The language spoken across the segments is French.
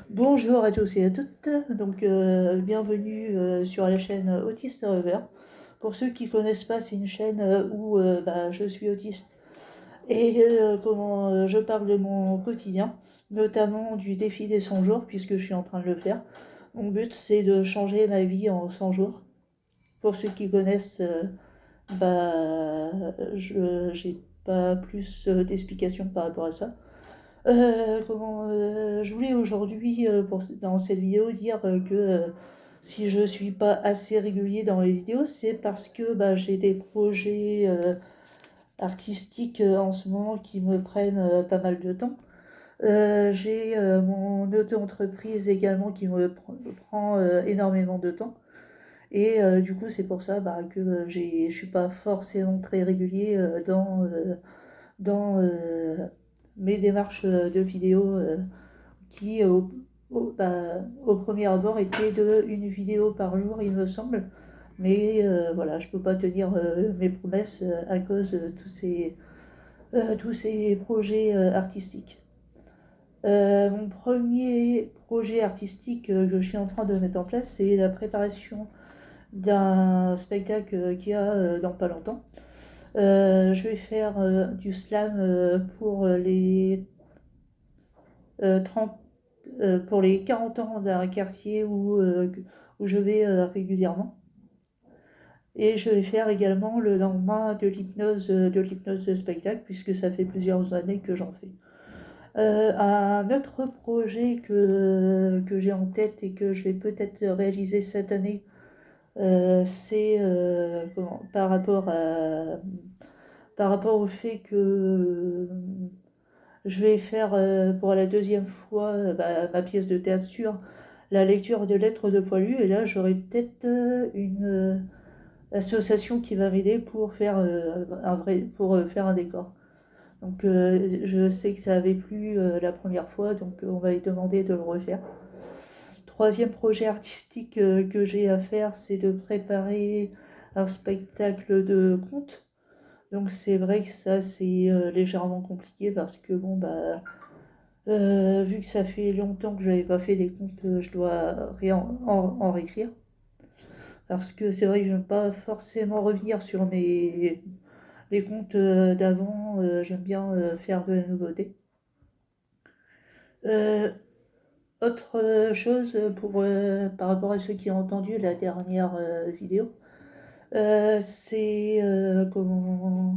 Bonjour à tous et à toutes, bienvenue sur la chaîne Autiste Rover. Pour ceux qui ne connaissent pas, c'est une chaîne où je suis autiste et je parle de mon quotidien, notamment du défi des 100 jours, puisque je suis en train de le faire. Mon but, c'est de changer ma vie en 100 jours. Pour ceux qui connaissent, je n'ai pas plus d'explications par rapport à ça. Je voulais aujourd'hui, dans cette vidéo, dire que si je suis pas assez régulier dans les vidéos, c'est parce que j'ai des projets artistiques en ce moment qui me prennent pas mal de temps. J'ai mon auto-entreprise également qui prend énormément de temps. Et du coup, c'est pour ça que je suis pas forcément très régulier dans mes démarches de vidéo qui, au premier abord, était de une vidéo par jour, il me semble. Mais voilà, je peux pas tenir mes promesses à cause de tous ces projets artistiques. Mon premier projet artistique que je suis en train de mettre en place, c'est la préparation d'un spectacle qu'il y a dans pas longtemps. Je vais faire du slam euh, 30, pour les 40 ans d'un quartier où je vais régulièrement. Et je vais faire également le lendemain de l'hypnose de spectacle, puisque ça fait plusieurs années que j'en fais. Un autre projet que j'ai en tête et que je vais peut-être réaliser cette année, c'est par rapport au fait que je vais faire pour la deuxième fois ma pièce de théâtre sur la lecture de lettres de poilu. Et là, j'aurai peut-être une association qui va m'aider pour faire faire un décor. Donc, je sais que ça avait plu la première fois, donc on va lui demander de le refaire. Troisième projet artistique que j'ai à faire, c'est de préparer un spectacle de contes. Donc c'est vrai que ça c'est légèrement compliqué parce que vu que ça fait longtemps que je n'avais pas fait des contes, je dois en réécrire. Parce que c'est vrai que je n'aime pas forcément revenir sur les contes d'avant, j'aime bien faire de la nouveauté. Euh, Autre chose par rapport à ceux qui ont entendu la dernière vidéo, c'est comment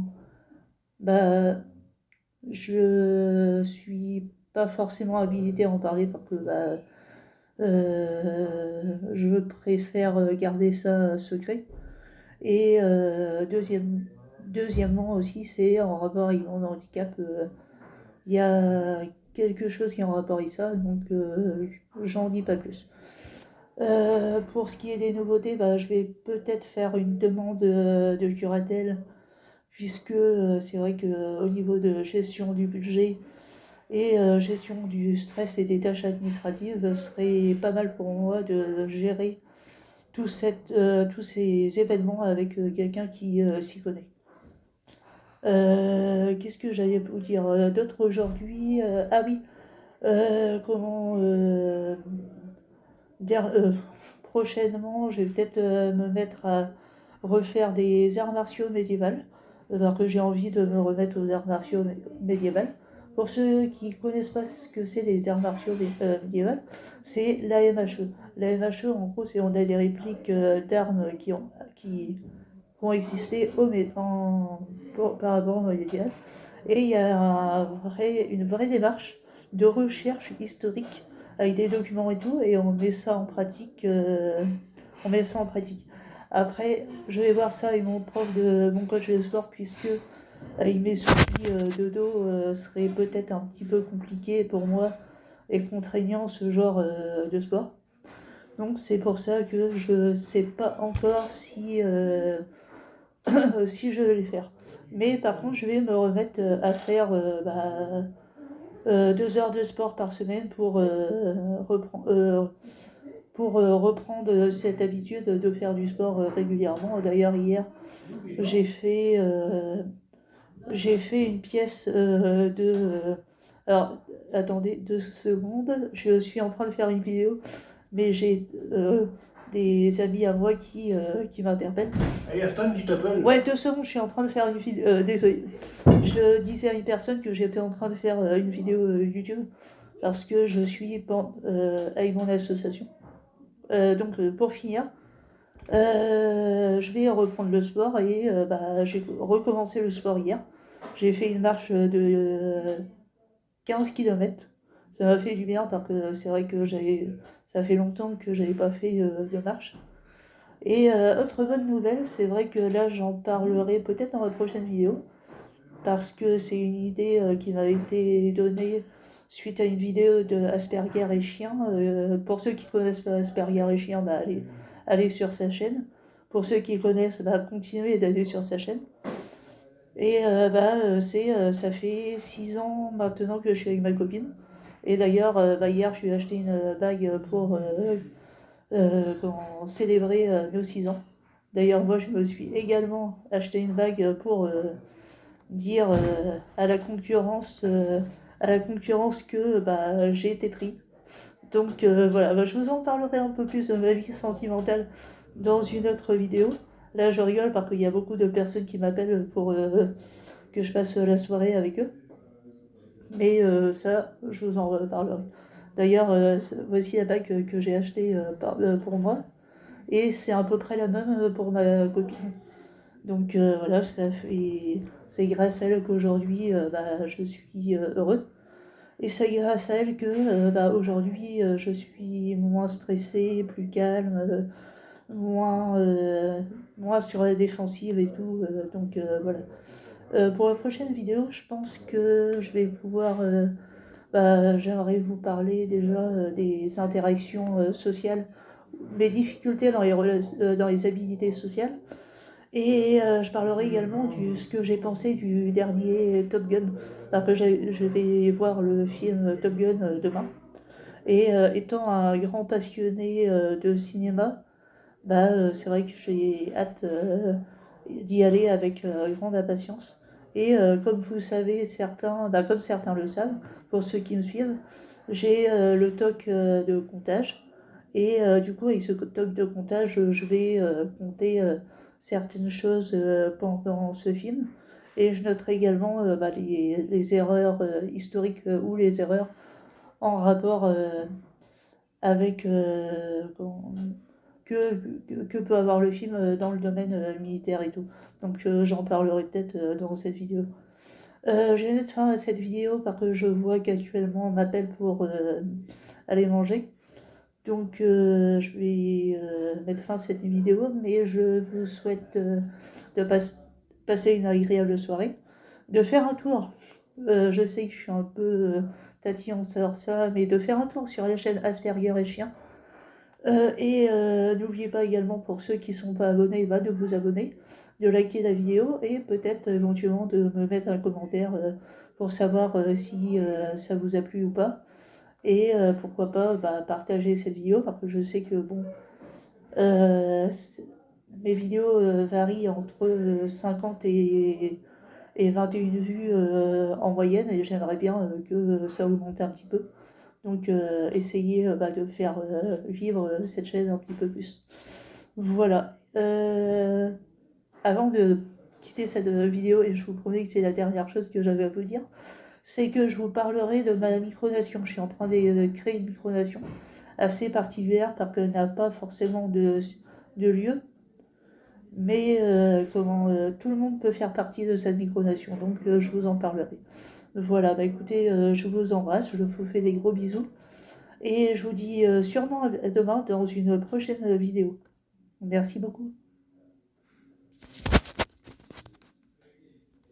bah, je suis pas forcément habilitée à en parler parce que je préfère garder ça secret. Et deuxièmement aussi, c'est en rapport avec mon handicap. Il y a quelque chose qui est en rapport avec ça, donc j'en dis pas plus. Pour ce qui est des nouveautés, je vais peut-être faire une demande de curatelle, puisque c'est vrai qu'au niveau de gestion du budget et gestion du stress et des tâches administratives, ce serait pas mal pour moi de gérer tous ces événements avec quelqu'un qui s'y connaît. Qu'est-ce que j'allais vous dire d'autre aujourd'hui? Ah oui, comment der- euh, prochainement, je vais peut-être me mettre à refaire des arts martiaux médiévaux, alors que j'ai envie de me remettre aux arts martiaux médiévaux. Pour ceux qui ne connaissent pas ce que c'est les arts martiaux médiévaux, c'est la MHE. La MHE, en gros, on a des répliques d'armes qui ont existé par rapport au médiéval. Et il y a une vraie démarche de recherche historique avec des documents et tout, et on met ça en pratique. Après, je vais voir ça avec mon coach de sport, puisque avec mes soucis de dos, serait peut-être un petit peu compliqué pour moi et contraignant ce genre de sport. Donc c'est pour ça que je sais pas encore si je vais le faire. Mais par contre, je vais me remettre à faire 2 heures de sport par semaine pour reprendre cette habitude de faire du sport régulièrement. D'ailleurs, hier, j'ai fait, j'ai fait une pièce Alors, attendez 2 secondes, je suis en train de faire une vidéo, mais j'ai des amis à moi qui m'interpellent. Il y a Stan qui t'appelle. Ouais, 2 secondes, je suis en train de faire une vidéo. Désolé. Je disais à une personne que j'étais en train de faire une vidéo YouTube parce que je suis avec mon association. Donc, pour finir, je vais reprendre le sport et j'ai recommencé le sport hier. J'ai fait une marche de 15 km. Ça m'a fait du bien parce que c'est vrai que ça fait longtemps que j'avais pas fait de marche. Et autre bonne nouvelle, c'est vrai que là j'en parlerai peut-être dans ma prochaine vidéo parce que c'est une idée qui m'avait été donnée suite à une vidéo de Asperger et Chien. Pour ceux qui connaissent pas Asperger et Chien, allez sur sa chaîne. Pour ceux qui connaissent, continuez d'aller sur sa chaîne. Et ça fait 6 ans maintenant que je suis avec ma copine. Et d'ailleurs, hier, je lui ai acheté une bague pour célébrer nos 6 ans. D'ailleurs, moi, je me suis également acheté une bague pour dire à la concurrence que j'ai été pris. Donc voilà, je vous en parlerai un peu plus de ma vie sentimentale dans une autre vidéo. Là, je rigole parce qu'il y a beaucoup de personnes qui m'appellent pour que je passe la soirée avec eux. Mais ça, je vous en reparlerai. D'ailleurs, voici la bague que j'ai achetée pour moi. Et c'est à peu près la même pour ma copine. Donc voilà, c'est grâce à elle qu'aujourd'hui je suis heureux. Et c'est grâce à elle que aujourd'hui je suis moins stressée, plus calme, moins sur la défensive et tout. Donc voilà. Pour la prochaine vidéo, je pense que je vais pouvoir. J'aimerais vous parler déjà des interactions sociales, mes difficultés dans les habilités sociales. Et je parlerai également de ce que j'ai pensé du dernier Top Gun. Après, je vais voir le film Top Gun demain. Et étant un grand passionné de cinéma, c'est vrai que j'ai hâte d'y aller avec grande impatience. Et comme vous savez, comme certains le savent, pour ceux qui me suivent, j'ai le TOC de comptage. Et du coup, avec ce TOC de comptage, je vais compter certaines choses pendant ce film. Et je noterai également les erreurs historiques ou les erreurs en rapport avec que peut avoir le film dans le domaine militaire et tout. Donc j'en parlerai peut-être dans cette vidéo. Je vais mettre fin à cette vidéo parce que je vois qu'actuellement on m'appelle pour aller manger. Donc je vais mettre fin à cette vidéo, mais je vous souhaite de passer une agréable soirée, de faire un tour. Je sais que je suis un peu tatillon sur ça, mais de faire un tour sur la chaîne Asperger et Chien. Et n'oubliez pas également pour ceux qui ne sont pas abonnés, de vous abonner, de liker la vidéo et peut-être éventuellement de me mettre un commentaire pour savoir si ça vous a plu ou pas. Et pourquoi pas partager cette vidéo parce que je sais que mes vidéos varient entre 50 et 21 vues en moyenne et j'aimerais bien que ça augmente un petit peu. Donc essayez de faire vivre cette chaîne un petit peu plus. Voilà. Avant de quitter cette vidéo, et je vous promets que c'est la dernière chose que j'avais à vous dire, c'est que je vous parlerai de ma micronation. Je suis en train de créer une micronation assez particulière parce qu'elle n'a pas forcément de lieu. Mais tout le monde peut faire partie de cette micronation. Donc je vous en parlerai. Voilà, écoutez, je vous embrasse, je vous fais des gros bisous. Et je vous dis sûrement à demain dans une prochaine vidéo. Merci beaucoup.